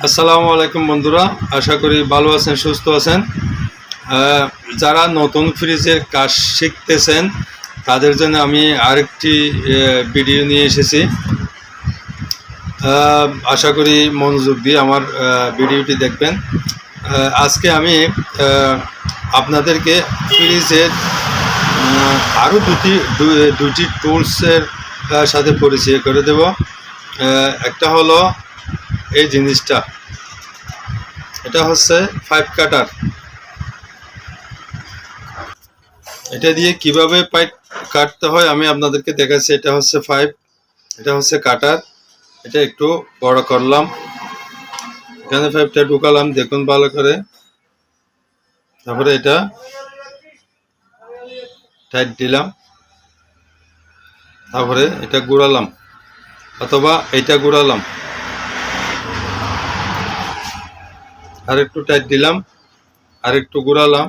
আসসালামু আলাইকুম বন্ধুরা, আশা করি ভালো আছেন, সুস্থ আছেন। যারা নতুন ফ্রিজের কাজ শিখতেছেন তাদের জন্য আমি আরেকটি ভিডিও নিয়ে এসেছি। আশা করি মনোযোগ দিয়ে আমার ভিডিওটি দেখবেন। আজকে আমি আপনাদেরকে ফ্রিজের আরও দুটি টুলসের সাথে পরিচয় করে দেব। একটা হলো এই জিনিসটা, এটা হচ্ছে 5 কাটার। এটা দিয়ে কিভাবে পাইপ কাটতে হয় আমি আপনাদেরকে দেখাচ্ছি। এটা হচ্ছে 5, এটা হচ্ছে কাটার। এটা একটু বড় করলাম, এখানে 5টা ঢুকালাম, দেখুন ভালো করে। তারপরে এটা টাইট দিলাম, তারপরে এটা ঘুরালাম অথবা এটা ঘুরালাম, আর একটু টাইট দিলাম, আর একটু ঘুরালাম,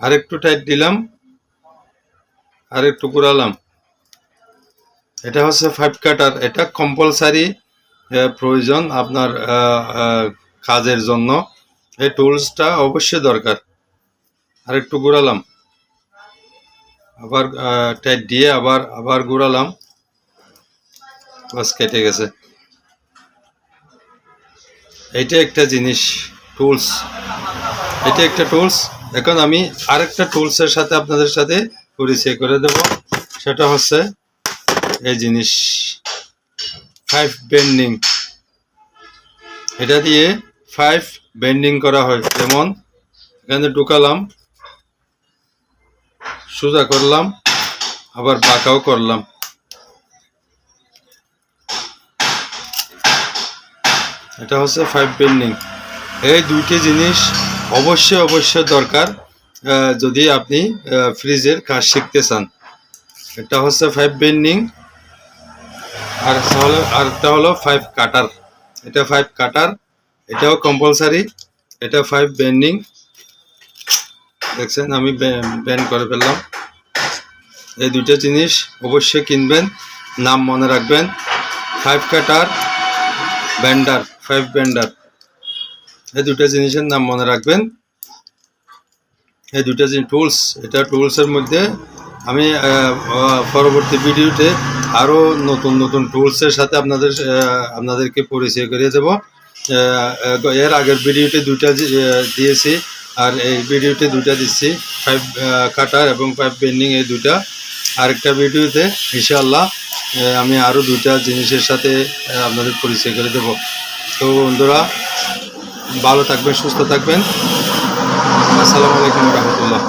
আর একটু টাইট দিলাম, আর একটু ঘুরালাম। এটা হচ্ছে 5 কাটার। এটা কম্পালসারি প্রয়োজন আপনার কাজের জন্য। এই টুলসটা অবশ্যই দরকার। আর একটু ঘুরালাম, আবার টাইট দিয়ে আবার ঘুরালাম, বাস কেটে গেছে। এইটা একটা জিনিস, টুলস। এটা একটা টুলস। এখন আমি আরেকটা টুলসের সাথে আপনাদের সাথে পরিচয় করে দেব। সেটা হচ্ছে এই জিনিস, 5 বেন্ডিং। এটা দিয়ে 5 বেন্ডিং করা হয়। যেমন এখানে ঢুকালাম, সোজা করলাম, আবার বাঁকাও করলাম। এটা হচ্ছে 5 বেন্ডিং। এই দুইটি জিনিস অবশ্যই দরকার যদি আপনি ফ্রিজের কাজ শিখতে চান। এটা হচ্ছে 5 বেন্ডিং, আরেকটা হলো 5 কাটার। এটা 5 কাটার, এটাও কম্পালসারি। এটা 5 বেন্ডিং। দেখছেন আমি বেন্ড করে ফেললাম। এই দুইটা জিনিস অবশ্যই কিনবেন, নাম মনে রাখবেন। 5 কাটার, বেন্ডার, 5 বেন্ডার, এই দুটা জিনিসের নাম মনে রাখবেন। এই দুটা জিনিস টুলস। এটা টুলসের মধ্যে আমি পরবর্তী ভিডিওতে আরও নতুন টুলসের সাথে আপনাদেরকে পরিচয় করিয়ে দেব। এর আগের ভিডিওতে দুইটা দিয়েছি, আর এই ভিডিওতে দুইটা দিচ্ছি, 5 কাটার এবং 5 বেন্ডিং, এই দুইটা। আরেকটা ভিডিওতে ইনশাআল্লাহ আমি আরও দুইটা জিনিসের সাথে আপনাদের পরিচয় করে দেব। তো বন্ধুরা, ভালো থাকবেন, সুস্থ থাকবেন। আসসালামু আলাইকুম রহমতুল্লাহ।